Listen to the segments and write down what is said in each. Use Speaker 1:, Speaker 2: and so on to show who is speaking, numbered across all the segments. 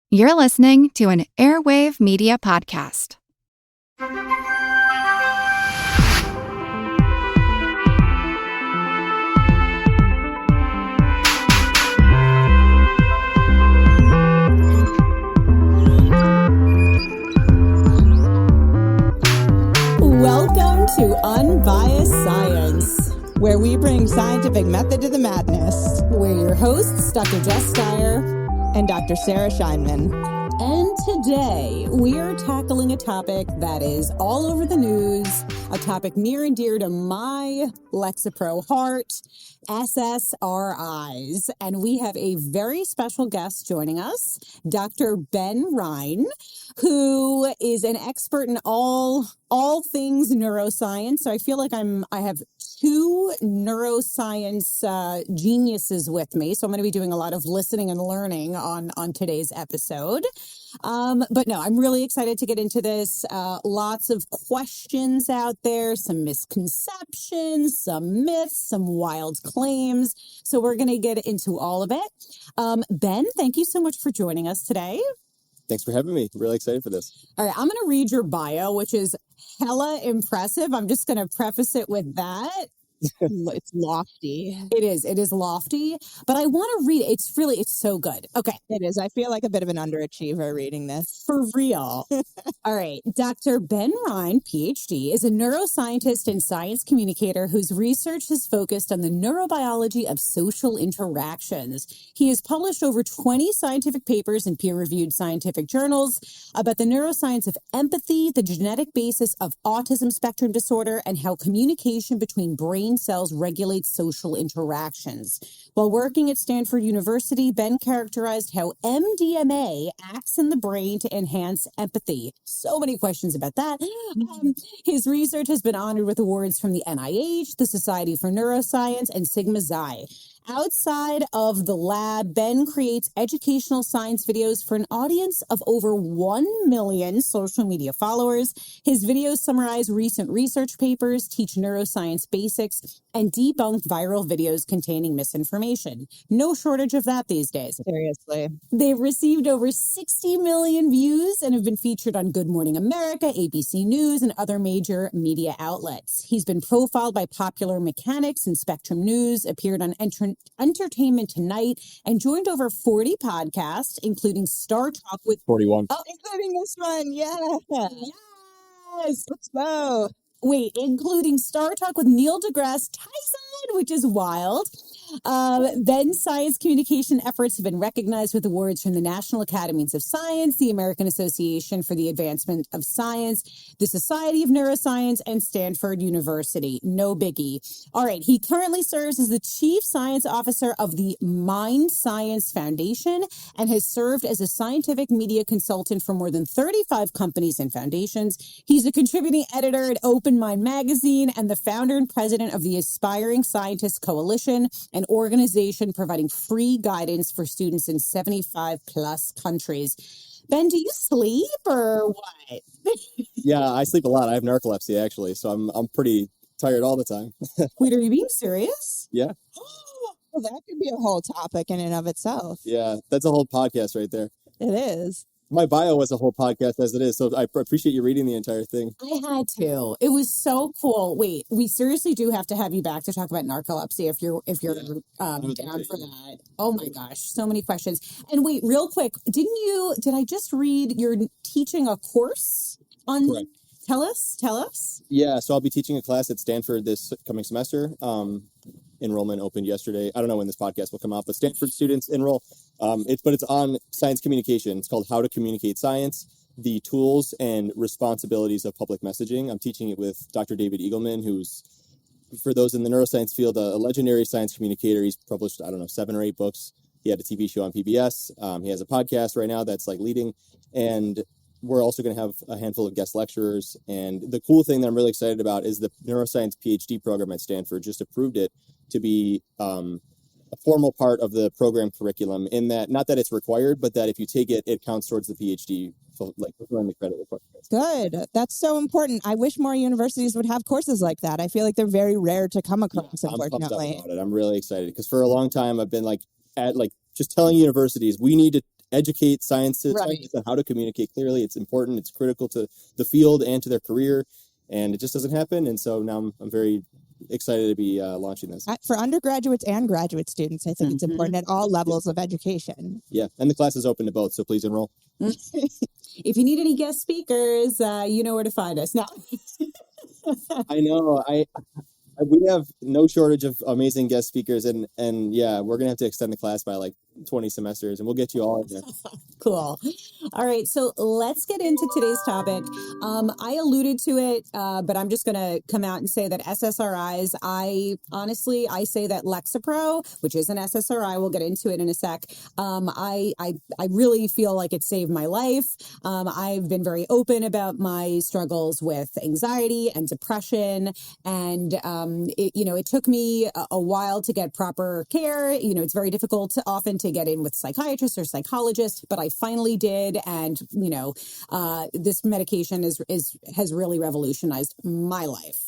Speaker 1: You're listening to an Airwave Media Podcast.
Speaker 2: Welcome to Unbiased Science, where we bring scientific method to the madness. We're your hosts, Dr. Jess Steyer
Speaker 3: and Dr. Sarah Scheinman.
Speaker 2: And today we are tackling a topic that is all over the news, a topic near and dear to my Lexapro heart, SSRIs. And we have a very special guest joining us, Dr. Ben Rhine, who is an expert in all things neuroscience. So I feel like I have two neuroscience geniuses with me. So I'm going to be doing a lot of listening and learning on today's episode. But no, I'm really excited to get into this. Lots of questions out there, some misconceptions, some myths, some wild claims. So we're going to get into all of it. Ben, thank you so much for joining us today.
Speaker 4: Thanks for having me. I'm really excited for this.
Speaker 2: All right, I'm going to read your bio, which is hella impressive. I'm just going to preface it with that.
Speaker 3: It's lofty.
Speaker 2: It is lofty, but I want to read it. It's so good. Okay.
Speaker 3: It is. I feel like a bit of an underachiever reading this.
Speaker 2: For real. All right. Dr. Ben Rhine, PhD, is a neuroscientist and science communicator whose research is focused on the neurobiology of social interactions. He has published over 20 scientific papers in peer-reviewed scientific journals about the neuroscience of empathy, the genetic basis of autism spectrum disorder, and how communication between brain cells regulate social interactions. While working at Stanford University, Ben characterized how MDMA acts in the brain to enhance empathy. So many questions about that. His research has been honored with awards from the NIH, the Society for Neuroscience, and Sigma Xi. Outside of the lab, Ben creates educational science videos for an audience of over 1 million social media followers. His videos summarize recent research papers, teach neuroscience basics, and debunk viral videos containing misinformation. No shortage of that these days.
Speaker 3: Seriously.
Speaker 2: They've received over 60 million views and have been featured on Good Morning America, ABC News, and other major media outlets. He's been profiled by Popular Mechanics and Spectrum News, appeared on Entertainment Tonight, and joined over 40 podcasts, including Star Talk with
Speaker 4: 41.
Speaker 3: Oh, including this one. Yeah.
Speaker 2: Yes.
Speaker 3: Let's go.
Speaker 2: Wait, including Star Talk with Neil deGrasse Tyson, which is wild. Ben's science communication efforts have been recognized with awards from the National Academies of Science, the American Association for the Advancement of Science, the Society of Neuroscience, and Stanford University. No biggie. All right, he currently serves as the Chief Science Officer of the Mind Science Foundation and has served as a scientific media consultant for more than 35 companies and foundations. He's a contributing editor at Open Mind Magazine and the founder and president of the Aspiring Scientists Coalition, an organization providing free guidance for students in 75 plus countries. Ben, do you sleep or what?
Speaker 4: Yeah, I sleep a lot. I have narcolepsy actually, so I'm pretty tired all the time.
Speaker 2: Wait, are you being serious?
Speaker 4: Yeah.
Speaker 3: Well, that could be a whole topic in and of itself.
Speaker 4: Yeah, that's a whole podcast right there.
Speaker 3: It is.
Speaker 4: My bio was a whole podcast as it is, so I appreciate you reading the entire thing.
Speaker 2: I had to. It was so cool. Wait, we seriously do have to have you back to talk about narcolepsy if you're down for that. Oh my gosh, so many questions. And wait, real quick, did I just read you're teaching a course on?
Speaker 4: Correct.
Speaker 2: Tell us.
Speaker 4: Yeah, so I'll be teaching a class at Stanford this coming semester. Enrollment opened yesterday. I don't know when this podcast will come out, but Stanford students enroll. It's on science communication. It's called How to Communicate Science, the Tools and Responsibilities of Public Messaging. I'm teaching it with Dr. David Eagleman, who's, for those in the neuroscience field, a legendary science communicator. He's published, 7 or 8 books. He had a TV show on PBS. He has a podcast right now that's leading. And we're also going to have a handful of guest lecturers. And the cool thing that I'm really excited about is the neuroscience PhD program at Stanford just approved it to be a formal part of the program curriculum, in that, not that it's required, but that if you take it, it counts towards the PhD, fulfilling the credit requirements.
Speaker 3: Good. That's so important. I wish more universities would have courses like that. I feel like they're very rare to come across, unfortunately.
Speaker 4: I'm pumped up about it. I'm really excited because for a long time I've been just telling universities we need to educate scientists on how to communicate clearly. It's important. It's critical to the field and to their career, and it just doesn't happen. And so now I'm very excited to be launching this.
Speaker 3: For undergraduates and graduate students, I think it's important at all levels of education.
Speaker 4: Yeah, and the class is open to both, so please enroll.
Speaker 2: If you need any guest speakers, you know where to find us. Now,
Speaker 4: I know. We have no shortage of amazing guest speakers, and yeah, we're gonna have to extend the class by like 20 semesters, and we'll get you all in there.
Speaker 2: Cool. All right, so let's get into today's topic. I alluded to it, but I'm just gonna come out and say that SSRIs. I say that Lexapro, which is an SSRI, we'll get into it in a sec. I really feel like it saved my life. I've been very open about my struggles with anxiety and depression, and it took me a while to get proper care. It's very difficult often to get in with psychiatrists or psychologists, but I finally did. And, this medication has really revolutionized my life.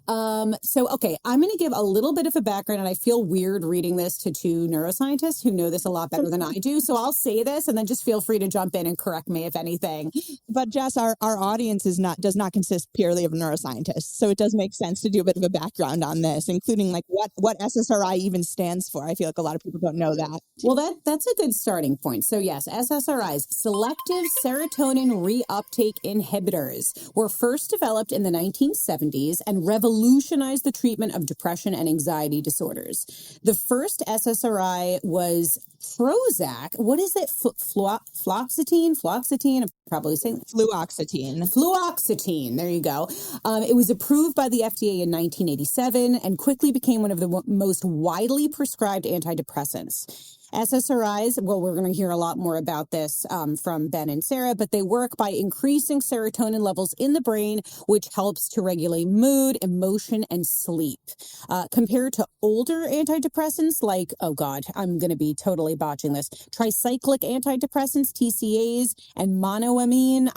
Speaker 2: Okay, I'm going to give a little bit of a background, and I feel weird reading this to two neuroscientists who know this a lot better than I do. So I'll say this, and then just feel free to jump in and correct me if anything.
Speaker 3: But Jess, our audience does not consist purely of neuroscientists, so it does make sense to do a bit of a background on this, including like what SSRI even stands for. I feel like a lot of people don't know that.
Speaker 2: Well, that's a good starting point. So yes, SSRIs, selective serotonin reuptake inhibitors, were first developed in the 1970s and revolutionized the treatment of depression and anxiety disorders. The first SSRI was Prozac. What is it? Fluoxetine? I'm probably saying Fluoxetine. There you go. It was approved by the FDA in 1987 and quickly became one of the most widely prescribed antidepressants. SSRIs, well, we're going to hear a lot more about this from Ben and Sarah, but they work by increasing serotonin levels in the brain, which helps to regulate mood, emotion, and sleep. Compared to older antidepressants like, oh God, I'm going to be totally botching this, tricyclic antidepressants, TCAs, and monoamine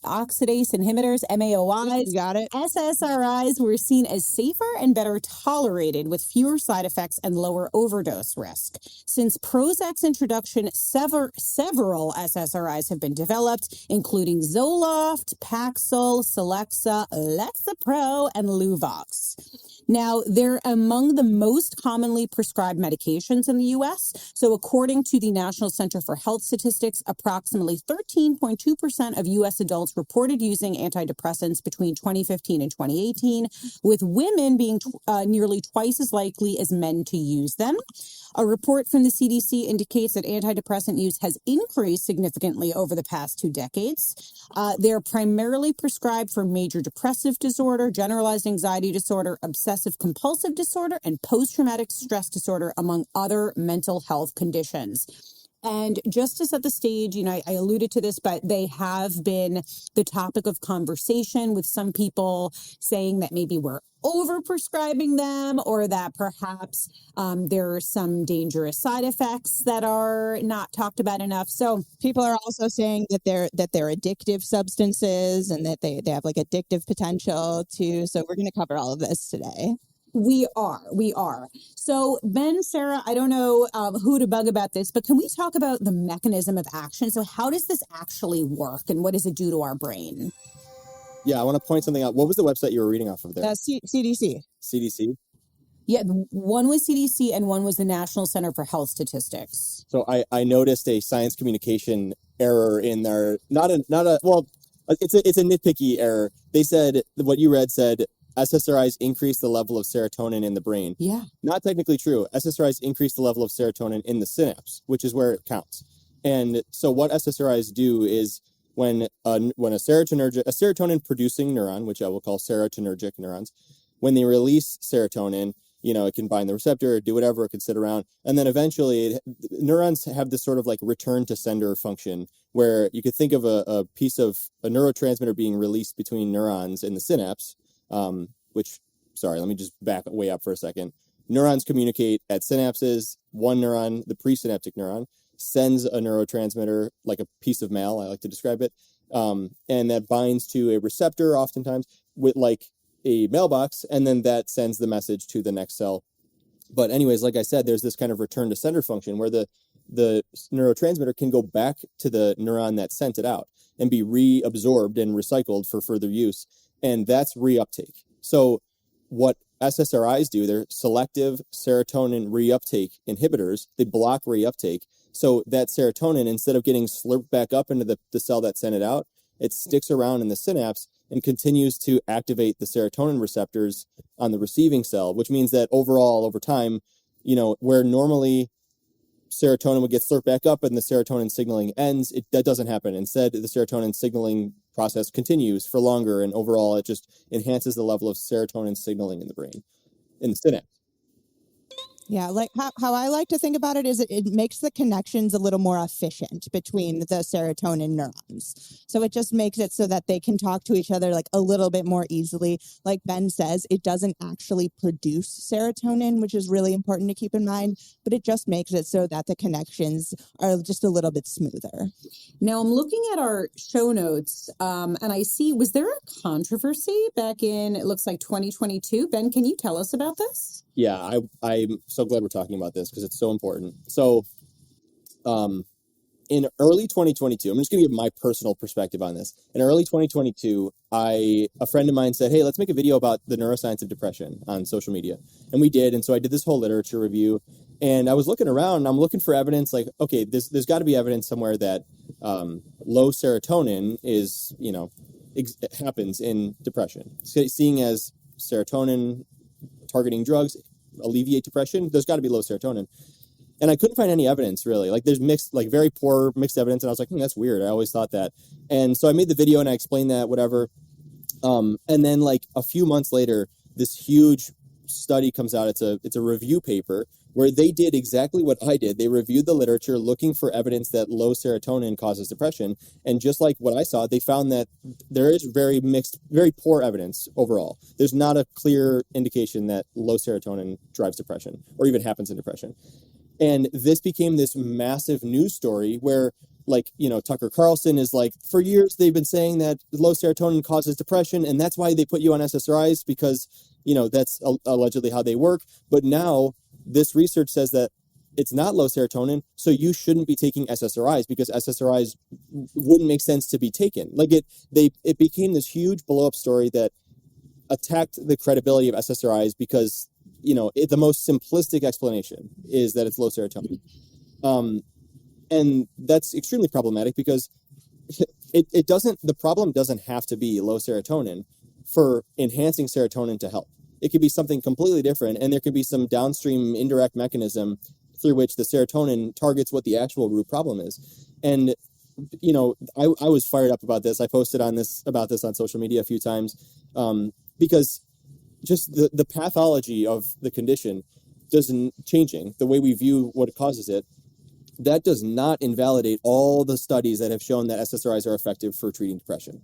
Speaker 2: oxidase inhibitors, MAOIs.
Speaker 3: You got it.
Speaker 2: SSRIs were seen as safer and better tolerated with fewer side effects and lower overdose risk. Since Prozac's introduction, several SSRIs have been developed, including Zoloft, Paxil, Celexa, Lexapro, and Luvox. Now, they're among the most commonly prescribed medications in the U.S. So according to the National Center for Health Statistics, approximately 13.2% of U.S. adults reported using antidepressants between 2015 and 2018, with women being nearly twice as likely as men to use them. A report from the CDC indicates that antidepressant use has increased significantly over the past 2 decades. They're primarily prescribed for major depressive disorder, generalized anxiety disorder, obsessive compulsive disorder, and post-traumatic stress disorder, among other mental health conditions. And just to set the stage, I alluded to this, but they have been the topic of conversation with some people saying that maybe we're overprescribing them, or that perhaps there are some dangerous side effects that are not talked about enough. So
Speaker 3: people are also saying that they're addictive substances and that they have like addictive potential too. So we're going to cover all of this today.
Speaker 2: We are. So Ben, Sarah, I don't know who to bug about this, but can we talk about the mechanism of action? So how does this actually work, and what does it do to our brain?
Speaker 4: Yeah, I want to point something out. What was the website you were reading off of there?
Speaker 3: CDC.
Speaker 4: CDC?
Speaker 2: Yeah, one was CDC and one was the National Center for Health Statistics.
Speaker 4: So I noticed a science communication error in there. It's a nitpicky error. They said, what you read said, SSRIs increase the level of serotonin in the brain.
Speaker 2: Yeah.
Speaker 4: Not technically true. SSRIs increase the level of serotonin in the synapse, which is where it counts. And so what SSRIs do is when a serotonin producing neuron, which I will call serotonergic neurons, when they release serotonin, it can bind the receptor, do whatever, it can sit around. And then eventually neurons have this sort of like return to sender function, where you could think of a piece of a neurotransmitter being released between neurons in the synapse. Let me just back way up for a second. Neurons communicate at synapses. One neuron, the presynaptic neuron, sends a neurotransmitter, like a piece of mail, I like to describe it, and that binds to a receptor, oftentimes with like a mailbox, and then that sends the message to the next cell. But anyways, like I said, there's this kind of return to sender function where the the neurotransmitter can go back to the neuron that sent it out and be reabsorbed and recycled for further use. And that's reuptake. So what SSRIs do, they're selective serotonin reuptake inhibitors. They block reuptake. So that serotonin, instead of getting slurped back up into the cell that sent it out, it sticks around in the synapse and continues to activate the serotonin receptors on the receiving cell, which means that overall, over time, where normally serotonin would get slurped back up and the serotonin signaling ends, that doesn't happen. Instead, the serotonin signaling process continues for longer, and overall, it just enhances the level of serotonin signaling in the brain, in the synapse.
Speaker 3: Yeah, like how I like to think about it is it makes the connections a little more efficient between the serotonin neurons. So it just makes it so that they can talk to each other like a little bit more easily. Like Ben says, it doesn't actually produce serotonin, which is really important to keep in mind, but it just makes it so that the connections are just a little bit smoother.
Speaker 2: Now I'm looking at our show notes and I see, was there a controversy back in, it looks like 2022? Ben, can you tell us about this?
Speaker 4: Yeah, I'm so glad we're talking about this because it's so important. So in early 2022, I'm just going to give my personal perspective on this. In early 2022, a friend of mine said, hey, let's make a video about the neuroscience of depression on social media. And we did. And so I did this whole literature review. And I was looking around and I'm looking for evidence like, okay, there's got to be evidence somewhere that low serotonin is, happens in depression. Seeing as serotonin targeting drugs alleviate depression, there's got to be low serotonin. And I couldn't find any evidence really. Like there's very poor mixed evidence. And I was like, that's weird. I always thought that. And so I made the video and I explained that, whatever. And then like a few months later, this huge study comes out. It's a review paper where they did exactly what I did. They reviewed the literature looking for evidence that low serotonin causes depression. And just like what I saw, they found that there is very poor evidence overall. There's not a clear indication that low serotonin drives depression or even happens in depression. And this became this massive news story where Tucker Carlson is like, for years they've been saying that low serotonin causes depression and that's why they put you on SSRIs because, that's allegedly how they work. But now this research says that it's not low serotonin, so you shouldn't be taking SSRIs because SSRIs wouldn't make sense to be taken. Like it became this huge blow up story that attacked the credibility of SSRIs because, the most simplistic explanation is that it's low serotonin. And that's extremely problematic because the problem doesn't have to be low serotonin for enhancing serotonin to help. It could be something completely different, and there could be some downstream indirect mechanism through which the serotonin targets what the actual root problem is. And, I was fired up about this. I posted about this on social media a few times because just the pathology of the condition doesn't changing, the way we view what causes it, that does not invalidate all the studies that have shown that SSRIs are effective for treating depression.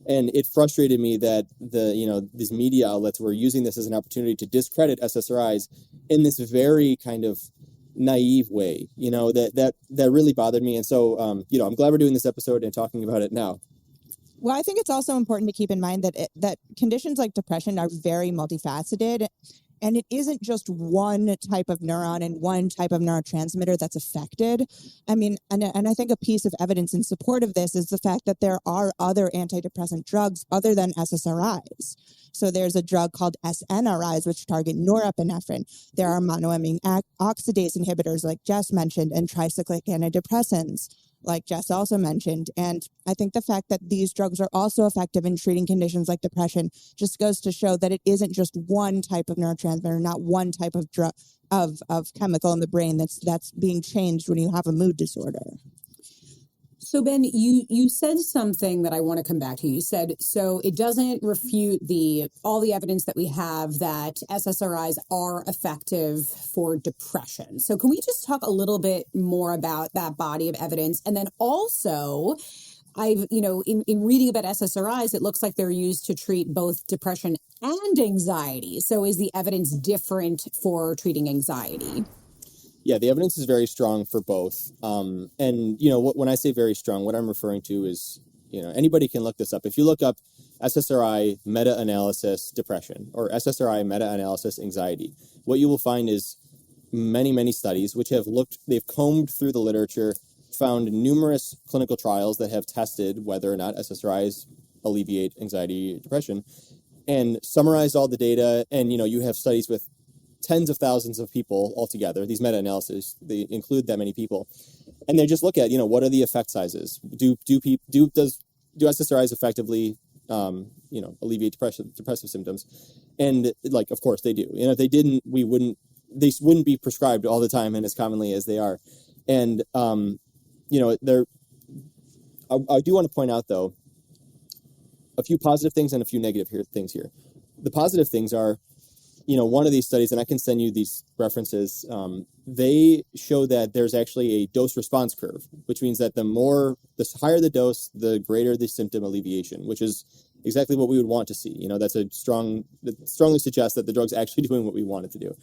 Speaker 4: And it frustrated me that these media outlets were using this as an opportunity to discredit SSRIs in this very kind of naive way, that really bothered me. And so, I'm glad we're doing this episode and talking about it now.
Speaker 3: Well, I think it's also important to keep in mind that conditions like depression are very multifaceted. And it isn't just one type of neuron and one type of neurotransmitter that's affected. I mean, and I think a piece of evidence in support of this is the fact that there are other antidepressant drugs other than SSRIs. So there's a drug called SNRIs, which target norepinephrine. There are monoamine oxidase inhibitors, like Jess mentioned, and tricyclic antidepressants, like Jess also mentioned. And I think the fact that these drugs are also effective in treating conditions like depression just goes to show that it isn't just one type of neurotransmitter, not one type of drug of chemical in the brain that's being changed when you have a mood disorder.
Speaker 2: So Ben, you said something that I want to come back to. You said, so it doesn't refute all the evidence that we have that SSRIs are effective for depression. So can we just talk a little bit more about that body of evidence? And then also, in reading about SSRIs, it looks like they're used to treat both depression and anxiety. So is the evidence different for treating anxiety?
Speaker 4: Yeah, the evidence is very strong for both. And, when I say very strong, what I'm referring to is, anybody can look this up. If you look up SSRI meta-analysis depression or SSRI meta-analysis anxiety, what you will find is many studies which they've combed through the literature, found numerous clinical trials that have tested whether or not SSRIs alleviate anxiety, depression, and summarized all the data. And, you have studies with tens of thousands of people altogether. These meta-analyses, they include that many people. And they just look at, what are the effect sizes? Do SSRIs effectively, alleviate depressive symptoms? And of course they do. If they didn't, they wouldn't be prescribed all the time and as commonly as they are. And, I do want to point out, though, a few positive things and a few negative things here. The positive things are, one of these studies, and I can send you these references, they show that there's actually a dose response curve, which means that the higher the dose, the greater the symptom alleviation, which is exactly what we would want to see. That strongly suggests that the drug's actually doing what we want it to do.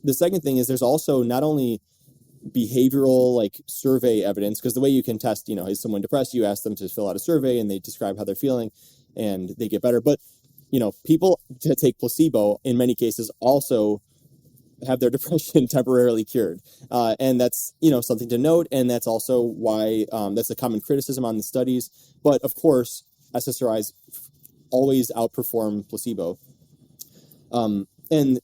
Speaker 4: The second thing is there's also not only behavioral survey evidence, because the way you can test, is someone depressed, you ask them to fill out a survey and they describe how they're feeling and they get better. But people that take placebo in many cases also have their depression temporarily cured. And that's, something to note. And that's also why that's a common criticism on the studies. But of course, SSRIs always outperform placebo. And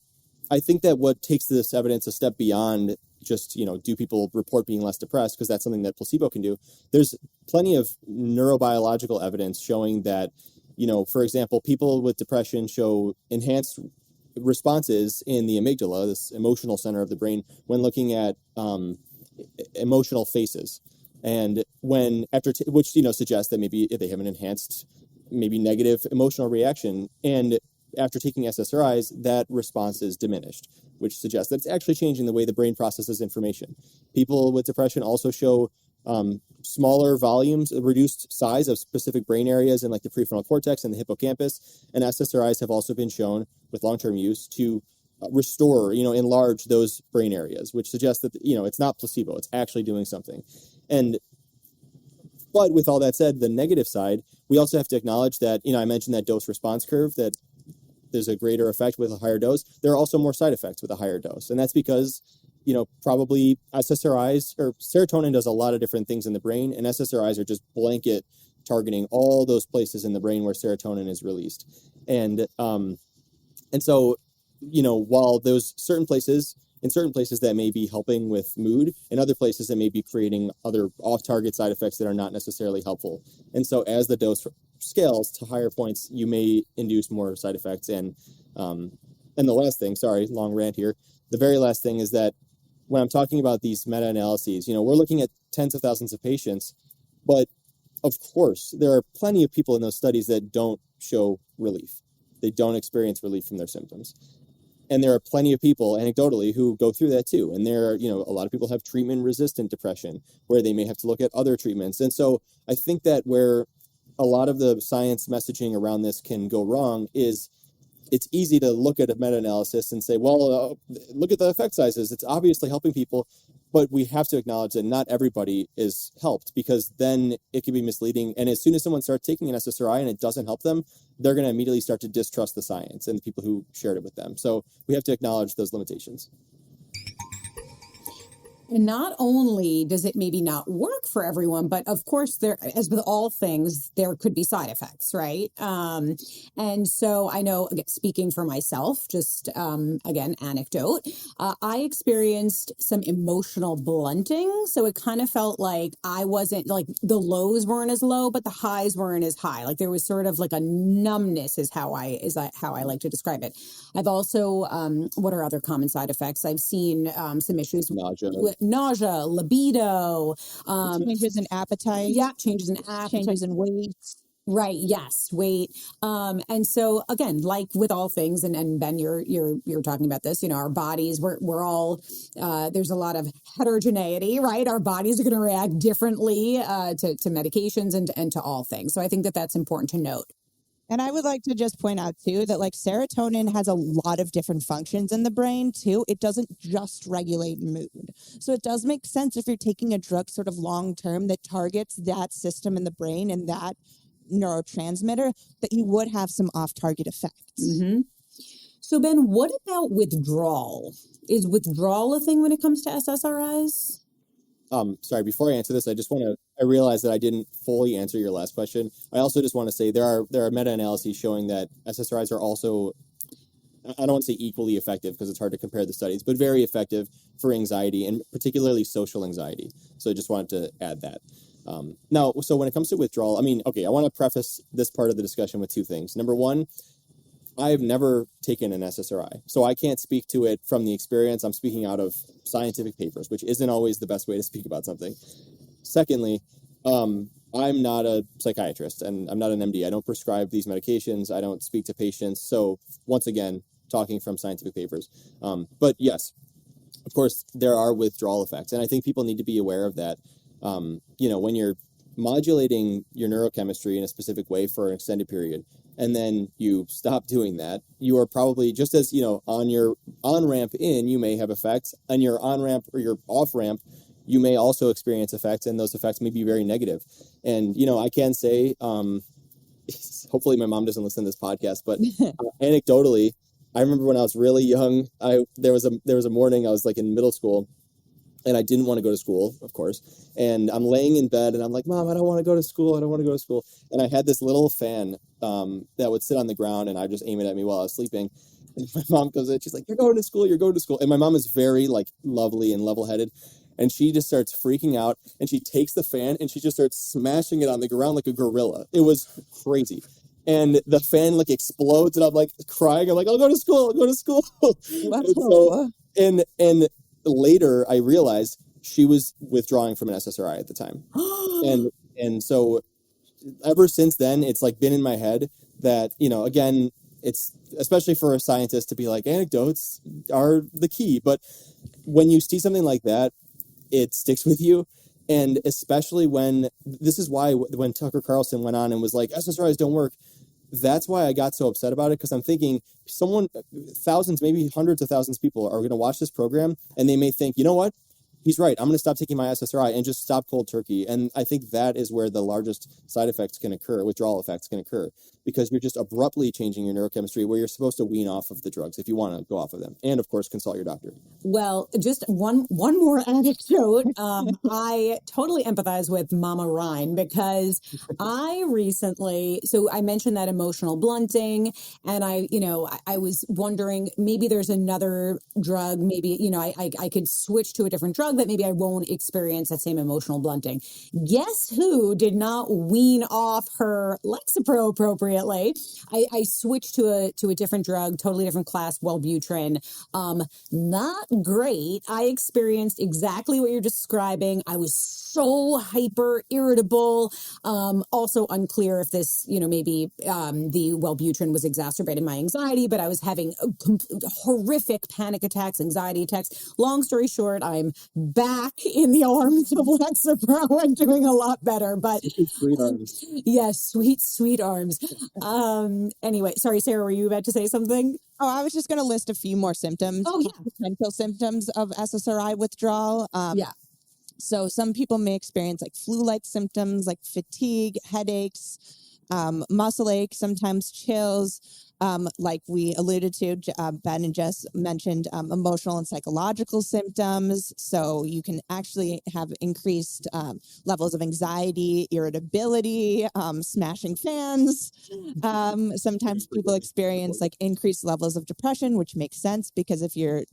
Speaker 4: I think that what takes this evidence a step beyond just, do people report being less depressed, because that's something that placebo can do. There's plenty of neurobiological evidence showing that, for example, people with depression show enhanced responses in the amygdala, this emotional center of the brain, when looking at emotional faces. And which suggests that maybe if they have an enhanced, maybe negative emotional reaction, and after taking SSRIs, that response is diminished, which suggests that it's actually changing the way the brain processes information. People with depression also show smaller volumes, a reduced size of specific brain areas in the prefrontal cortex and the hippocampus. And SSRIs have also been shown with long-term use to restore, enlarge those brain areas, which suggests that, it's not placebo, it's actually doing something. But with all that said, the negative side, we also have to acknowledge that, I mentioned that dose response curve, that there's a greater effect with a higher dose. There are also more side effects with a higher dose. And that's because, probably SSRIs, or serotonin does a lot of different things in the brain, and SSRIs are just blanket targeting all those places in the brain where serotonin is released. And so, while those certain places that may be helping with mood, and other places that may be creating other off-target side effects that are not necessarily helpful. And so as the dose scales to higher points, you may induce more side effects. And the last thing, sorry, long rant here. The very last thing is that when I'm talking about these meta-analyses, we're looking at tens of thousands of patients, but of course, there are plenty of people in those studies that don't show relief. They don't experience relief from their symptoms. And there are plenty of people, anecdotally, who go through that too. And there are, a lot of people have treatment-resistant depression, where they may have to look at other treatments. And so I think that where a lot of the science messaging around this can go wrong is it's easy to look at a meta-analysis and say, well, look at the effect sizes. It's obviously helping people. But we have to acknowledge that not everybody is helped, because then it can be misleading. And as soon as someone starts taking an SSRI and it doesn't help them, they're going to immediately start to distrust the science and the people who shared it with them. So we have to acknowledge those limitations.
Speaker 2: And not only does it maybe not work for everyone, but of course, there, as with all things, there could be side effects, right? And so I know, again, speaking for myself, just again, anecdote, I experienced some emotional blunting. So it kind of felt like I wasn't, like, the lows weren't as low, but the highs weren't as high. Like there was sort of like a numbness is how I like to describe it. I've also, what are other common side effects? I've seen some issues with nausea, libido,
Speaker 3: changes in appetite.
Speaker 2: Yeah, changes in appetite,
Speaker 3: changes in weight.
Speaker 2: Right. Yes. Weight. And so again, like with all things, and Ben, you're talking about this, our bodies, we're all, there's a lot of heterogeneity, right? Our bodies are going to react differently, to medications and to all things. So I think that that's important to note.
Speaker 3: And I would like to just point out, too, that serotonin has a lot of different functions in the brain, too. It doesn't just regulate mood. So it does make sense if you're taking a drug sort of long term that targets that system in the brain and that neurotransmitter, that you would have some off-target effects.
Speaker 2: Mm-hmm. So Ben, what about withdrawal? Is withdrawal a thing when it comes to SSRIs?
Speaker 4: Sorry, before I answer this, I realized that I didn't fully answer your last question. I also just want to say there are meta-analyses showing that SSRIs are also, I don't want to say equally effective because it's hard to compare the studies, but very effective for anxiety and particularly social anxiety. So I just wanted to add that. Now, so when it comes to withdrawal, I want to preface this part of the discussion with two things. Number one, I've never taken an SSRI, so I can't speak to it from the experience. I'm speaking out of scientific papers, which isn't always the best way to speak about something. Secondly, I'm not a psychiatrist and I'm not an MD. I don't prescribe these medications. I don't speak to patients. So once again, talking from scientific papers. But yes, of course, there are withdrawal effects. And I think people need to be aware of that. When you're modulating your neurochemistry in a specific way for an extended period, and then you stop doing that, you are probably, just as, on your on-ramp in, you may have effects. On your on-ramp or your off-ramp, you may also experience effects, and those effects may be very negative. And, I can say, hopefully my mom doesn't listen to this podcast, but anecdotally, I remember when I was really young, there was a morning I was like in middle school, and I didn't want to go to school, of course. And I'm laying in bed, and I'm like, Mom, I don't want to go to school. I don't want to go to school. And I had this little fan that would sit on the ground, and I just aim it at me while I was sleeping. And my mom comes in, she's like, you're going to school. You're going to school. And my mom is very lovely and level-headed. And she just starts freaking out, and she takes the fan, and she just starts smashing it on the ground like a gorilla. It was crazy. And the fan explodes, and I'm crying. I'm like, I'll go to school. I'll go to school. And later I realized she was withdrawing from an SSRI at the time. and so ever since then, it's been in my head that, again, it's especially for a scientist to be like, anecdotes are the key. But when you see something like that, it sticks with you. And especially this is why when Tucker Carlson went on and was like, SSRIs don't work, that's why I got so upset about it, because I'm thinking thousands, maybe hundreds of thousands of people are going to watch this program, and they may think, you know what? He's right. I'm going to stop taking my SSRI and just stop cold turkey. And I think that is where the largest side effects can occur, withdrawal effects can occur, because you're just abruptly changing your neurochemistry where you're supposed to wean off of the drugs if you want to go off of them. And of course, consult your doctor.
Speaker 2: Well, just one more anecdote. I totally empathize with Mama Ryan, because I recently, so I mentioned that emotional blunting, and I was wondering, maybe there's another drug, maybe, I could switch to a different drug that maybe I won't experience that same emotional blunting. Guess who did not wean off her Lexapro appropriately? I switched to a different drug, totally different class, Wellbutrin. Not great. I experienced exactly what you're describing. I was so hyper irritable. Also unclear if this, maybe the Wellbutrin was exacerbating my anxiety, but I was having horrific panic attacks, anxiety attacks. Long story short, I'm back in the arms of Lexapro and doing a lot better. But
Speaker 4: sweet arms.
Speaker 2: Yes, sweet arms. Anyway, sorry, Sarah, were you about to say something?
Speaker 3: Oh, I was just going to list a few more symptoms.
Speaker 2: Oh, yeah.
Speaker 3: Potential symptoms of SSRI withdrawal. So some people may experience flu-like symptoms like fatigue, headaches, muscle ache, sometimes chills. Like we alluded to, Ben and Jess mentioned emotional and psychological symptoms. So you can actually have increased levels of anxiety, irritability, smashing fans. Sometimes people experience increased levels of depression, which makes sense, because if you're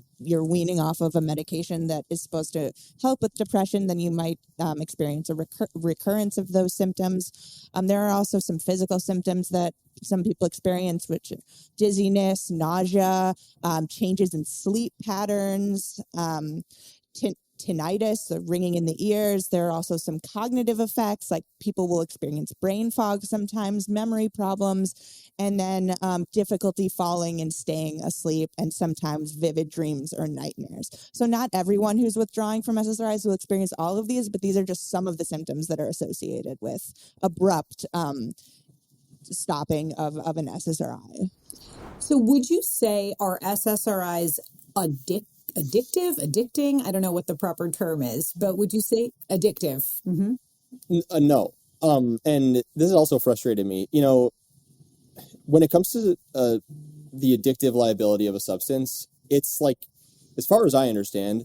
Speaker 3: weaning off of a medication that is supposed to help with depression, then you might experience a recurrence of those symptoms. There are also some physical symptoms that some people experience, which dizziness, nausea, changes in sleep patterns, tinnitus, so ringing in the ears. There are also some cognitive effects, like people will experience brain fog sometimes, memory problems, and then difficulty falling and staying asleep, and sometimes vivid dreams or nightmares. So not everyone who's withdrawing from SSRIs will experience all of these, but these are just some of the symptoms that are associated with abrupt stopping of an SSRI.
Speaker 2: So would you say are SSRIs addicting? I don't know what the proper term is, but would you say addictive? Mm-hmm.
Speaker 4: No. And this has also frustrated me. When it comes to the addictive liability of a substance, it's like, as far as I understand,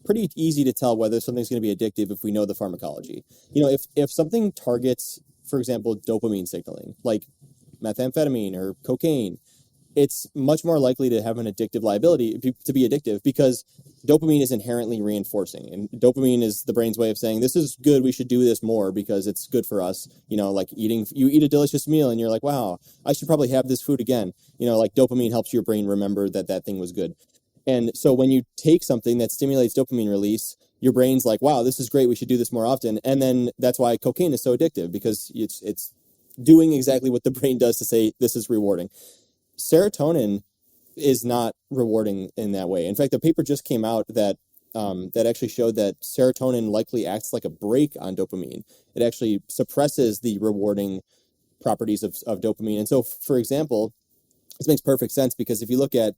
Speaker 4: pretty easy to tell whether something's going to be addictive if we know the pharmacology. If something targets, for example, dopamine signaling, like methamphetamine or cocaine, it's much more likely to have an addictive liability, to be addictive, because dopamine is inherently reinforcing. And dopamine is the brain's way of saying, this is good, we should do this more because it's good for us. Like you eat a delicious meal and you're like, wow, I should probably have this food again. Like dopamine helps your brain remember that thing was good. And so when you take something that stimulates dopamine release, your brain's like, wow, this is great, we should do this more often. And then that's why cocaine is so addictive, because it's doing exactly what the brain does to say, this is rewarding. Serotonin is not rewarding in that way. In fact, a paper just came out that actually showed that serotonin likely acts like a brake on dopamine. It actually suppresses the rewarding properties of dopamine. And so, for example, this makes perfect sense, because if you look at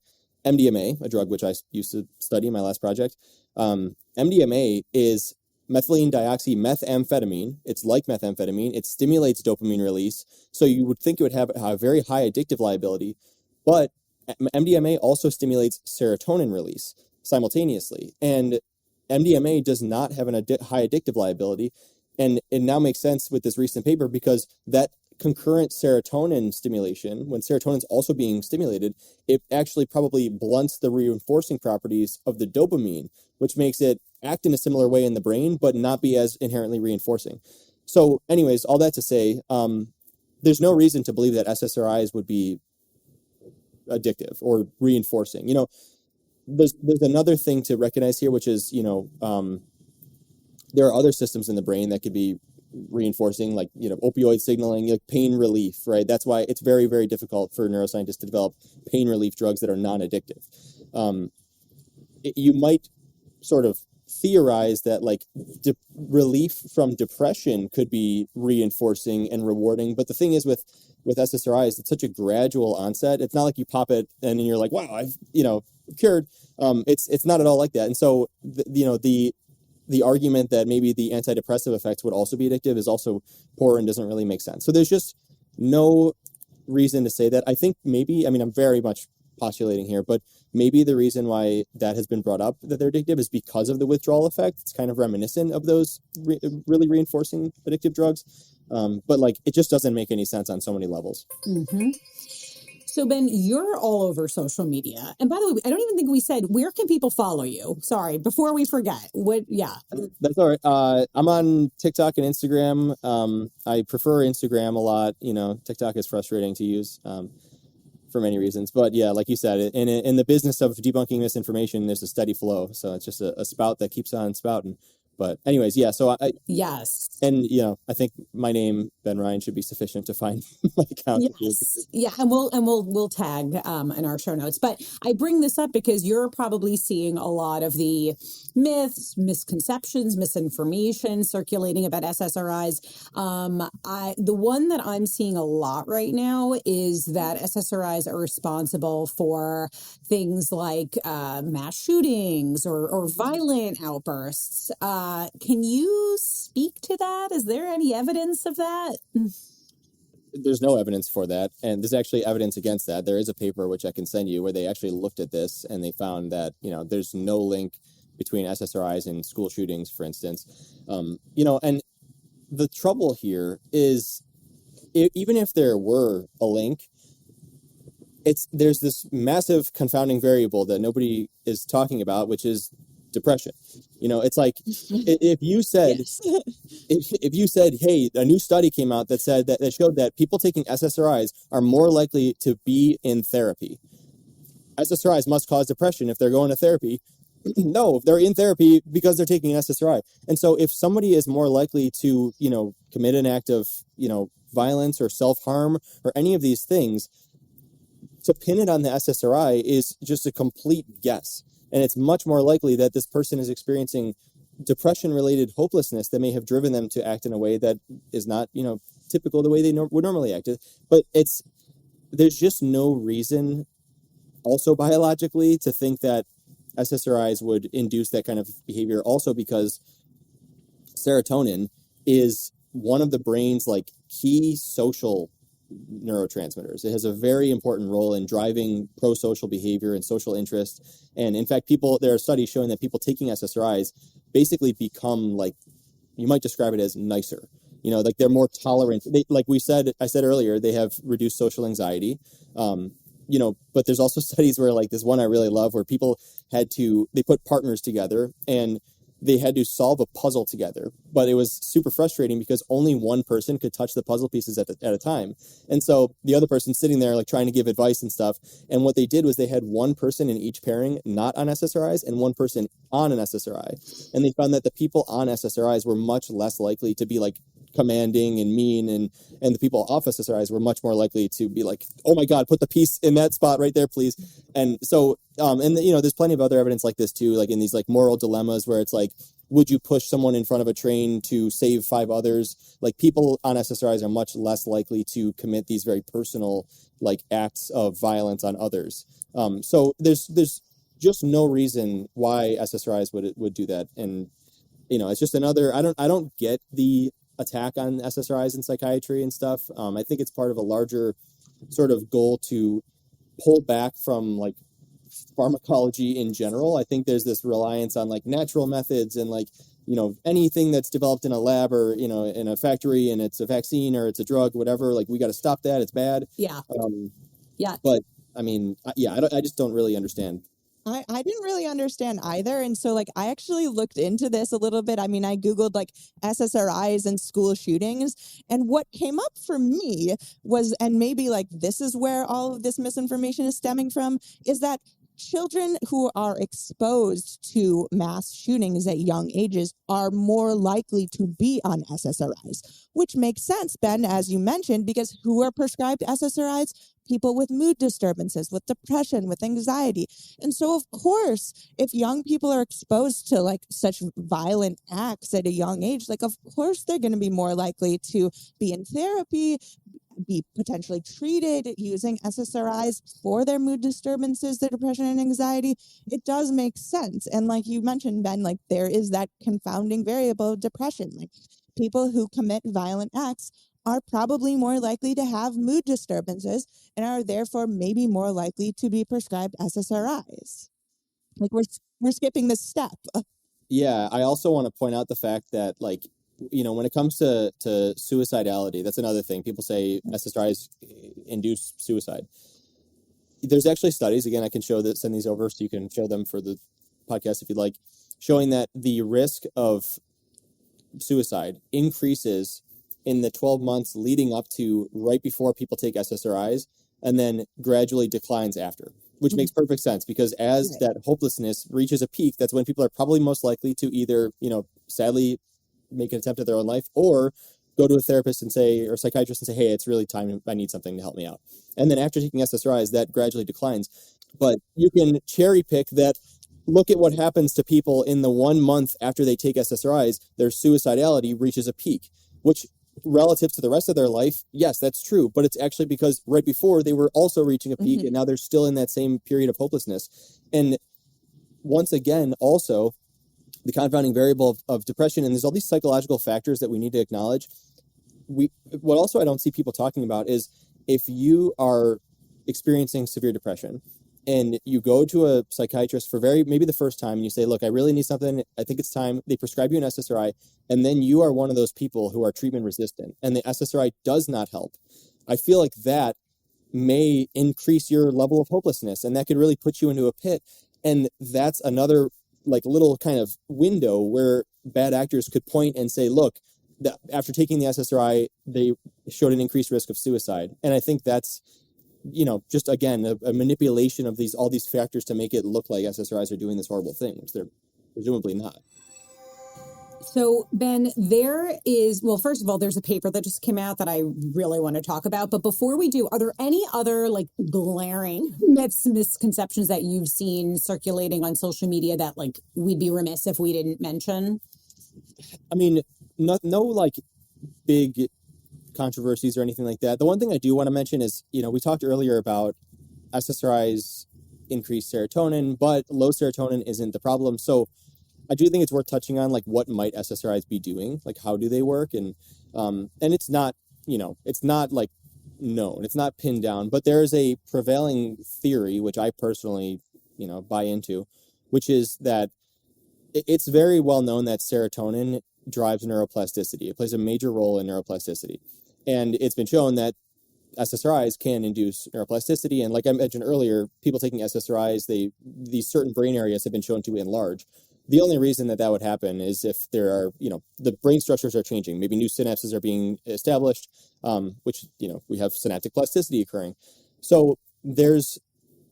Speaker 4: MDMA, a drug which I used to study in my last project, MDMA is methylene dioxymethamphetamine. It's like methamphetamine. It stimulates dopamine release. So you would think it would have a very high addictive liability, but MDMA also stimulates serotonin release simultaneously. And MDMA does not have high addictive liability. And it now makes sense with this recent paper, because that concurrent serotonin stimulation, when serotonin's also being stimulated, it actually probably blunts the reinforcing properties of the dopamine, which makes it act in a similar way in the brain, but not be as inherently reinforcing. So anyways, all that to say, there's no reason to believe that SSRIs would be addictive or reinforcing. There's another thing to recognize here, which is, there are other systems in the brain that could be reinforcing, like, opioid signaling, like pain relief, right? That's why it's very, very difficult for neuroscientists to develop pain relief drugs that are non-addictive. You might sort of theorize that like relief from depression could be reinforcing and rewarding. But the thing is with SSRIs, it's such a gradual onset. It's not like you pop it and then you're like, wow, I've, cured. It's not at all like that. And so, the argument that maybe the antidepressive effects would also be addictive is also poor and doesn't really make sense. So there's just no reason to say that. I think maybe, I'm very much postulating here, but maybe the reason why that has been brought up, that they're addictive, is because of the withdrawal effect. It's kind of reminiscent of those really reinforcing addictive drugs. But like, it just doesn't make any sense on so many levels.
Speaker 2: Mm-hmm. So Ben, you're all over social media. And by the way, I don't even think we said, where can people follow you? Sorry, before we forget. That's
Speaker 4: all right. I'm on TikTok and Instagram. I prefer Instagram a lot. TikTok is frustrating to use for many reasons. But yeah, like you said, in the business of debunking misinformation, there's a steady flow. So it's just a spout that keeps on spouting. But anyways, yeah, so
Speaker 2: yes.
Speaker 4: And, I think my name, Ben Ryan, should be sufficient to find my account.
Speaker 2: Yes. Yeah, and we'll tag in our show notes. But I bring this up because you're probably seeing a lot of the myths, misconceptions, misinformation circulating about SSRIs. The one that I'm seeing a lot right now is that SSRIs are responsible for things like mass shootings or violent outbursts. Can you speak to that? Is there any evidence of that?
Speaker 4: There's no evidence for that. And there's actually evidence against that. There is a paper, which I can send you, where they actually looked at this and they found that, there's no link between SSRIs and school shootings, for instance. And the trouble here is, even if there were a link, there's this massive confounding variable that nobody is talking about, which is depression. It's like, if you said, yes. if you said, hey, a new study came out that said that showed that people taking SSRIs are more likely to be in therapy. SSRIs must cause depression if they're going to therapy. No, they're in therapy because they're taking an SSRI. And so if somebody is more likely to, commit an act of, violence or self-harm or any of these things, to pin it on the SSRI is just a complete guess. And it's much more likely that this person is experiencing depression-related hopelessness that may have driven them to act in a way that is not, typical the way they would normally act. But there's just no reason, also biologically, to think that SSRIs would induce that kind of behavior. Also because serotonin is one of the brain's like key social neurotransmitters. It has a very important role in driving pro-social behavior and social interest. And in fact, there are studies showing that people taking SSRIs basically become like, you might describe it as nicer. Like they're more tolerant. Like I said earlier, they have reduced social anxiety. But there's also studies where, like this one I really love, where people they put partners together and they had to solve a puzzle together, but it was super frustrating because only one person could touch the puzzle pieces at a time. And so the other person sitting there, like trying to give advice and stuff. And what they did was they had one person in each pairing not on SSRIs and one person on an SSRI. And they found that the people on SSRIs were much less likely to be like commanding and mean, and the people off SSRIs were much more likely to be like, oh my God, put the piece in that spot right there, please. And so, there's plenty of other evidence like this too, like in these like moral dilemmas where it's like, would you push someone in front of a train to save 5 others? Like people on SSRIs are much less likely to commit these very personal like acts of violence on others. So there's just no reason why SSRIs would do that. And, it's just another, I don't get the attack on SSRIs in psychiatry and stuff. I think it's part of a larger sort of goal to pull back from like pharmacology in general. I think there's this reliance on like natural methods and like, anything that's developed in a lab or, in a factory and it's a vaccine or it's a drug, whatever, like we got to stop that. It's bad.
Speaker 2: Yeah. Yeah.
Speaker 4: But I mean, I just don't really understand.
Speaker 3: I didn't really understand either. And so, like, I actually looked into this a little bit. I mean, I Googled, like, SSRIs and school shootings. And what came up for me was, and maybe, like, this is where all of this misinformation is stemming from, is that children who are exposed to mass shootings at young ages are more likely to be on SSRIs, which makes sense, Ben, as you mentioned, because who are prescribed SSRIs? People with mood disturbances, with depression, with anxiety. And so, of course, if young people are exposed to like such violent acts at a young age, like, of course, they're going to be more likely to be in therapy, be potentially treated using SSRIs for their mood disturbances, their depression and anxiety. It does make sense. And like you mentioned, Ben, like there is that confounding variable of depression. Like people who commit violent acts are probably more likely to have mood disturbances and are therefore maybe more likely to be prescribed SSRIs. Like we're skipping this step.
Speaker 4: Yeah, I also want to point out the fact that like, when it comes to suicidality, that's another thing. People say SSRIs induce suicide. There's actually studies, again, I can send these over so you can show them for the podcast if you'd like, showing that the risk of suicide increases in the 12 months leading up to right before people take SSRIs and then gradually declines after, which makes perfect sense because as that hopelessness reaches a peak, that's when people are probably most likely to either, sadly make an attempt at their own life or go to a therapist and say, or psychiatrist and say, hey, it's really time. I need something to help me out. And then after taking SSRIs, that gradually declines. But you can cherry pick that. Look at what happens to people in the 1 month after they take SSRIs, their suicidality reaches a peak, which relative to the rest of their life, yes, that's true. But it's actually because right before they were also reaching a peak and now they're still in that same period of hopelessness. And once again, also, the confounding variable of depression, and there's all these psychological factors that we need to acknowledge. What also I don't see people talking about is if you are experiencing severe depression and you go to a psychiatrist for maybe the first time and you say, look, I really need something. I think it's time. They prescribe you an SSRI. And then you are one of those people who are treatment resistant and the SSRI does not help. I feel like that may increase your level of hopelessness and that could really put you into a pit. And that's another like little kind of window where bad actors could point and say, look, after taking the SSRI, they showed an increased risk of suicide. And I think that's, just again, a manipulation of all these factors to make it look like SSRIs are doing this horrible thing, which they're presumably not.
Speaker 2: So, Ben, first of all, there's a paper that just came out that I really want to talk about. But before we do, are there any other like glaring misconceptions that you've seen circulating on social media that like we'd be remiss if we didn't mention?
Speaker 4: I mean, no like big controversies or anything like that. The one thing I do want to mention is, we talked earlier about SSRIs increase serotonin, but low serotonin isn't the problem. So I do think it's worth touching on, like, what might SSRIs be doing? Like, how do they work? And it's not, it's not like known. It's not pinned down, but there is a prevailing theory, which I personally, buy into, which is that it's very well known that serotonin drives neuroplasticity. It plays a major role in neuroplasticity. And it's been shown that SSRIs can induce neuroplasticity. And like I mentioned earlier, people taking SSRIs, these certain brain areas have been shown to enlarge. The only reason that would happen is if there are, the brain structures are changing. Maybe new synapses are being established, which, we have synaptic plasticity occurring. So there's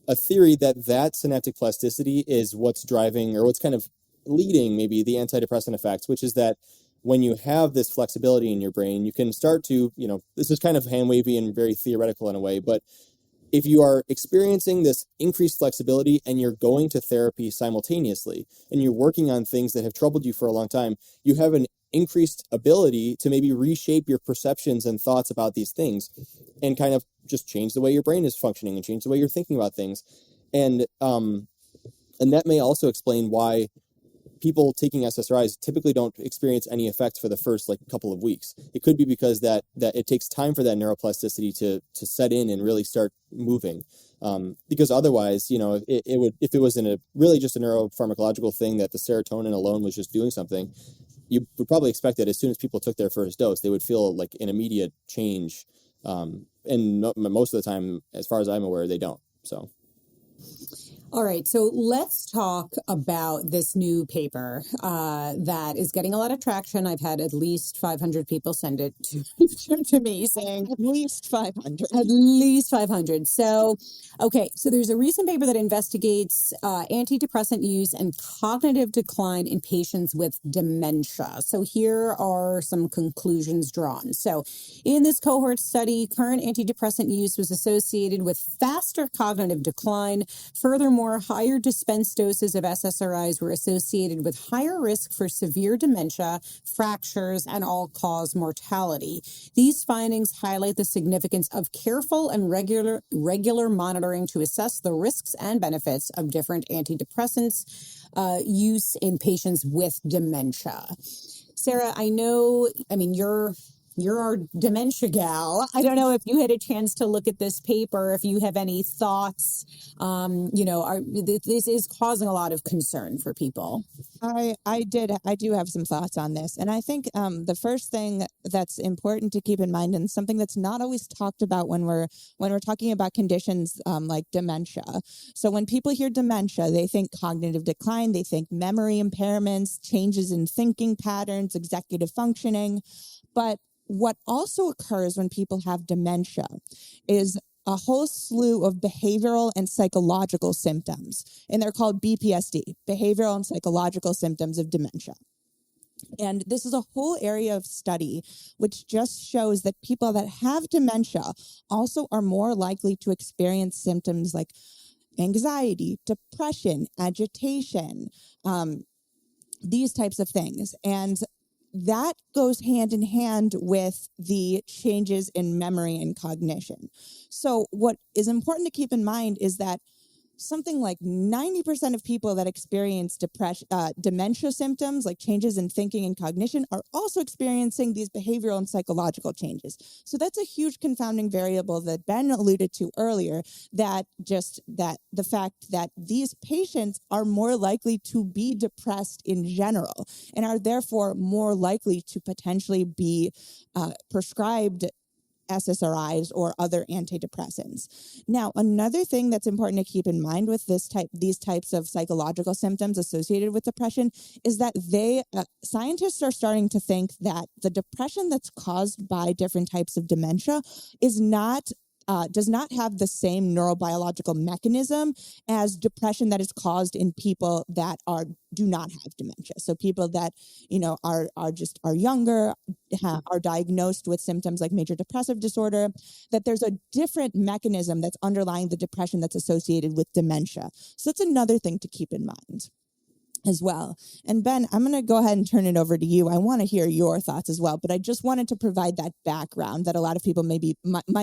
Speaker 4: a theory that synaptic plasticity is what's driving, or what's kind of leading maybe the antidepressant effects, which is that when you have this flexibility in your brain, you can start to, this is kind of hand wavy and very theoretical in a way, but if you are experiencing this increased flexibility and you're going to therapy simultaneously and you're working on things that have troubled you for a long time, you have an increased ability to maybe reshape your perceptions and thoughts about these things and kind of just change the way your brain is functioning and change the way you're thinking about things. And that may also explain why people taking SSRIs typically don't experience any effects for the first couple of weeks. It could be because that it takes time for that neuroplasticity to set in and really start moving. Because otherwise, if it was really just a neuropharmacological thing that the serotonin alone was just doing something, you would probably expect that as soon as people took their first dose, they would feel like an immediate change. And most of the time, as far as I'm aware, they don't. So.
Speaker 2: All right, so let's talk about this new paper that is getting a lot of traction. I've had at least 500 people send it to me saying
Speaker 3: At least 500.
Speaker 2: At least 500. So, okay, so there's a recent paper that investigates antidepressant use and cognitive decline in patients with dementia. So here are some conclusions drawn. So in this cohort study, current antidepressant use was associated with faster cognitive decline. Furthermore, higher dispensed doses of SSRIs were associated with higher risk for severe dementia, fractures, and all-cause mortality. These findings highlight the significance of careful and regular monitoring to assess the risks and benefits of different antidepressants use in patients with dementia. Sarah, you're our dementia gal. I don't know if you had a chance to look at this paper, if you have any thoughts. This is causing a lot of concern for people.
Speaker 3: I do have some thoughts on this. And I think the first thing that's important to keep in mind, and something that's not always talked about when we're talking about conditions like dementia. So when people hear dementia, they think cognitive decline, they think memory impairments, changes in thinking patterns, executive functioning. But what also occurs when people have dementia is a whole slew of behavioral and psychological symptoms, and they're called BPSD, behavioral and psychological symptoms of dementia. And this is a whole area of study which just shows that people that have dementia also are more likely to experience symptoms like anxiety, depression, agitation, these types of things. And that goes hand in hand with the changes in memory and cognition. So what is important to keep in mind is that something like 90% of people that experience dementia symptoms, like changes in thinking and cognition, are also experiencing these behavioral and psychological changes. So that's a huge confounding variable that Ben alluded to earlier, that the fact that these patients are more likely to be depressed in general and are therefore more likely to potentially be prescribed SSRIs or other antidepressants. Now, another thing that's important to keep in mind with these types of psychological symptoms associated with depression is that scientists are starting to think that the depression that's caused by different types of dementia does not have the same neurobiological mechanism as depression that is caused in people that do not have dementia. So people that are younger, are diagnosed with symptoms like major depressive disorder, that there's a different mechanism that's underlying the depression that's associated with dementia. So that's another thing to keep in mind as well. And Ben, I'm going to go ahead and turn it over to you. I want to hear your thoughts as well, but I just wanted to provide that background that a lot of people might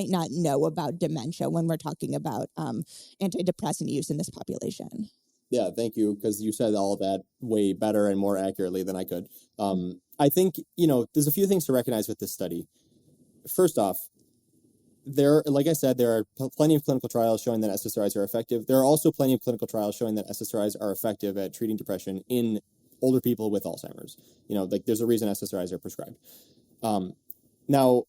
Speaker 3: not know about dementia when we're talking about antidepressant use in this population.
Speaker 4: Yeah, thank you, because you said all that way better and more accurately than I could. I think, there's a few things to recognize with this study. First off, like I said, there are plenty of clinical trials showing that SSRIs are effective. There are also plenty of clinical trials showing that SSRIs are effective at treating depression in older people with Alzheimer's. Like there's a reason SSRIs are prescribed. Now,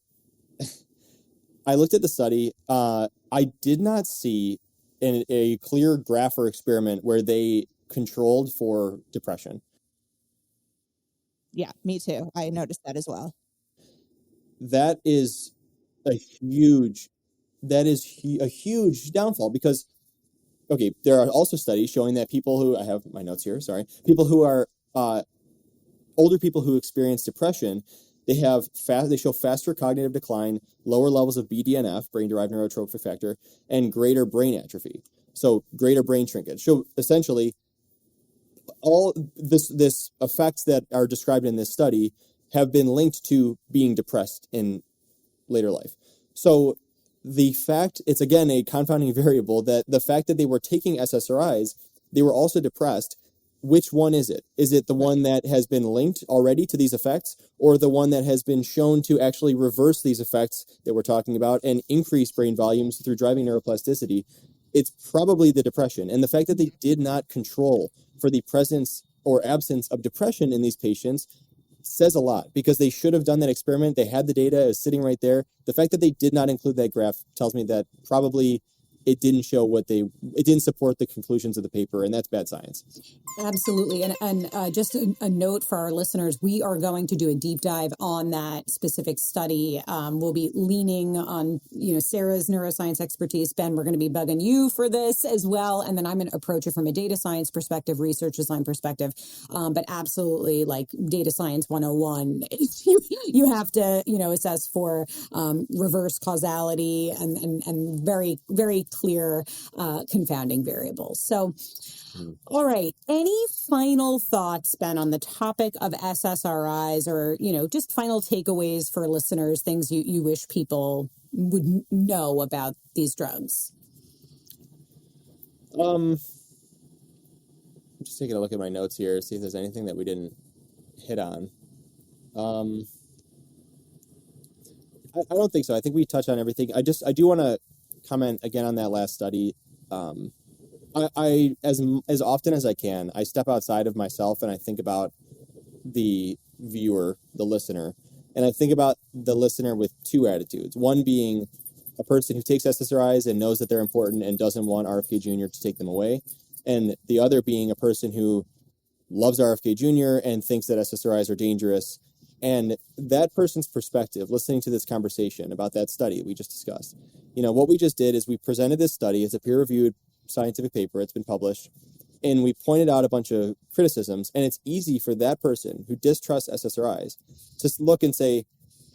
Speaker 4: I looked at the study. I did not see a clear graph or experiment where they controlled for depression.
Speaker 3: Yeah, me too. I noticed that as well.
Speaker 4: That is a huge downfall because, okay, there are also studies showing that people who, I have my notes here, sorry, people who are older people who experience depression, they show faster cognitive decline, lower levels of BDNF, brain-derived neurotrophic factor, and greater brain atrophy. So greater brain shrinkage. So essentially, all this effects that are described in this study have been linked to being depressed in later life. So the fact, it's again a confounding variable, that the fact that they were taking SSRIs, they were also depressed. Which one is it? Is it the one that has been linked already to these effects, or the one that has been shown to actually reverse these effects that we're talking about and increase brain volumes through driving neuroplasticity? It's probably the depression. And the fact that they did not control for the presence or absence of depression in these patients says a lot, because they should have done that experiment. They had the data sitting right there. The fact that they did not include that graph tells me that probably it didn't show it didn't support the conclusions of the paper, and that's bad science.
Speaker 2: Absolutely. And just a note for our listeners, we are going to do a deep dive on that specific study. We'll be leaning on, Sarah's neuroscience expertise. Ben, we're going to be bugging you for this as well. And then I'm going to approach it from a data science perspective, research design perspective. But absolutely, like data science 101, you have to, assess for reverse causality and very, very clear confounding variables. So, all right. Any final thoughts, Ben, on the topic of SSRIs, or, just final takeaways for listeners, things you wish people would know about these drugs?
Speaker 4: I'm just taking a look at my notes here, see if there's anything that we didn't hit on. I don't think so. I think we touched on everything. I do want to comment again on that last study. I as often as I can, I step outside of myself and I think about the viewer, the listener, and I think about the listener with two attitudes. One being a person who takes SSRIs and knows that they're important and doesn't want RFK Jr. to take them away, and the other being a person who loves RFK Jr. and thinks that SSRIs are dangerous. And that person's perspective, listening to this conversation about that study we just discussed, what we just did is we presented this study. It's a peer-reviewed scientific paper. It's been published. And we pointed out a bunch of criticisms. And it's easy for that person who distrusts SSRIs to look and say,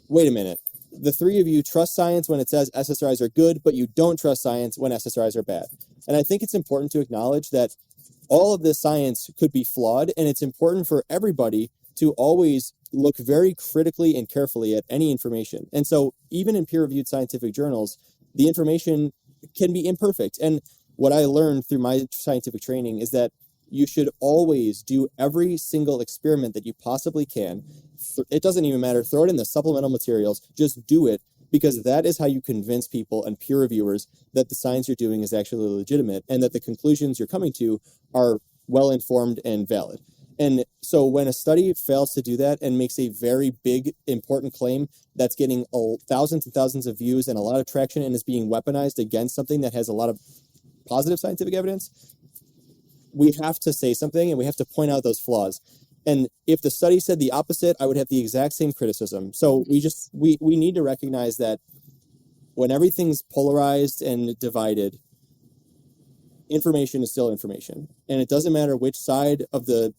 Speaker 4: wait a minute, the three of you trust science when it says SSRIs are good, but you don't trust science when SSRIs are bad. And I think it's important to acknowledge that all of this science could be flawed, and it's important for everybody to always look very critically and carefully at any information. And so even in peer-reviewed scientific journals, the information can be imperfect. And what I learned through my scientific training is that you should always do every single experiment that you possibly can. It doesn't even matter. Throw it in the supplemental materials. Just do it, because that is how you convince people and peer reviewers that the science you're doing is actually legitimate and that the conclusions you're coming to are well-informed and valid. And so when a study fails to do that and makes a very big, important claim that's getting thousands and thousands of views and a lot of traction and is being weaponized against something that has a lot of positive scientific evidence, we have to say something and we have to point out those flaws. And if the study said the opposite, I would have the exact same criticism. So we need to recognize that when everything's polarized and divided, information is still information. And it doesn't matter which side of the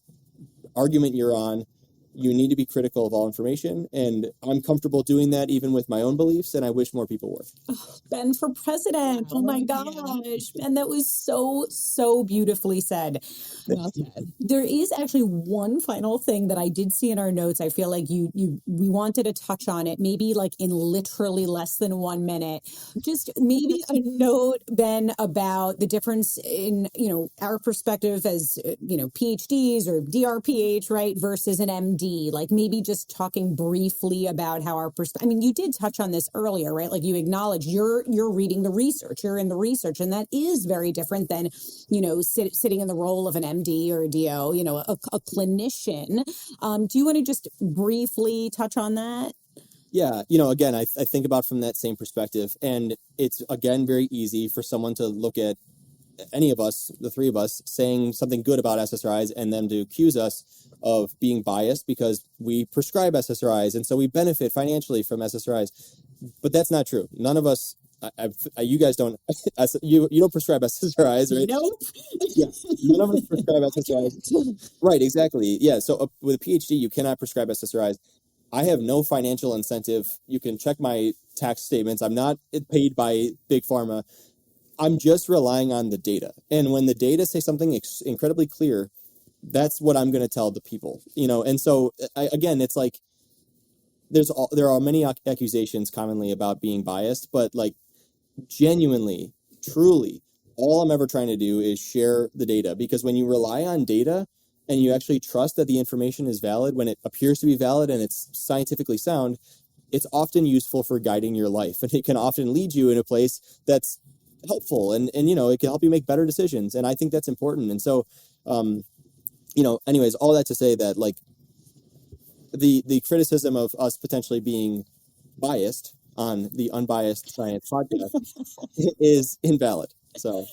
Speaker 4: argument you're on, you need to be critical of all information. And I'm comfortable doing that even with my own beliefs, and I wish more people were.
Speaker 2: Oh, Ben for president. Oh my gosh. Ben, that was so beautifully said.
Speaker 3: Well said.
Speaker 2: There is actually one final thing that I did see in our notes. I feel like we wanted to touch on it, maybe like in literally less than 1 minute. Just maybe a note, Ben, about the difference in, our perspective as, PhDs or DRPH, right, versus an MD. MD, like maybe just talking briefly about how our I mean, you did touch on this earlier, right? Like you acknowledge you're reading the research, you're in the research, and that is very different than, sitting in the role of an MD or a DO, a clinician. Do you want to just briefly touch on that?
Speaker 4: Yeah, again, I think about from that same perspective, and it's, again, very easy for someone to look at any of us, the three of us, saying something good about SSRIs and them to accuse us of being biased because we prescribe SSRIs and so we benefit financially from SSRIs. But that's not true. None of us, you guys don't, you don't prescribe SSRIs, right?
Speaker 2: Nope.
Speaker 4: Yeah, none of us prescribe SSRIs. Right, exactly. Yeah, so with a PhD, you cannot prescribe SSRIs. I have no financial incentive. You can check my tax statements. I'm not paid by Big Pharma. I'm just relying on the data. And when the data say something incredibly clear, that's what I'm going to tell the people, And so, again, it's like there are many accusations commonly about being biased, but like genuinely, truly, all I'm ever trying to do is share the data, because when you rely on data and you actually trust that the information is valid, when it appears to be valid and it's scientifically sound, it's often useful for guiding your life. And it can often lead you in a place that's helpful and it can help you make better decisions. And I think that's important. And so, anyways, all that to say that like the criticism of us potentially being biased on the Unbiased Science podcast is invalid. So.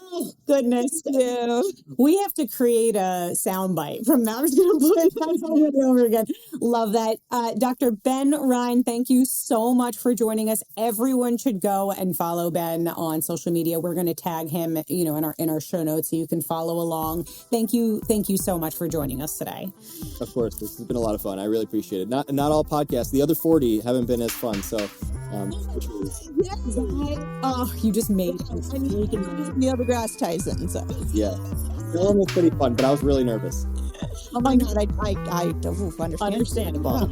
Speaker 2: Oh, goodness. Yeah. We have to create a soundbite from that. I'm just going to play that over and over again. Love that. Dr. Ben Ryan, thank you so much for joining us. Everyone should go and follow Ben on social media. We're going to tag him, in our show notes so you can follow along. Thank you so much for joining us today.
Speaker 4: Of course, this has been a lot of fun. I really appreciate it. Not all podcasts. The other 40 haven't been as fun. So,
Speaker 2: you just made it.
Speaker 3: Neil deGrasse Tyson. So
Speaker 4: yeah, that one was pretty fun, but I was really nervous.
Speaker 3: Oh my God, I don't
Speaker 2: Understandable.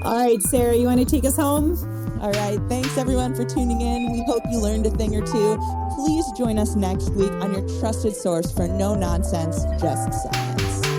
Speaker 2: All right, Sarah, you want to take us home?
Speaker 3: All right, thanks everyone for tuning in. We hope you learned a thing or two. Please join us next week on your trusted source for no nonsense, just science.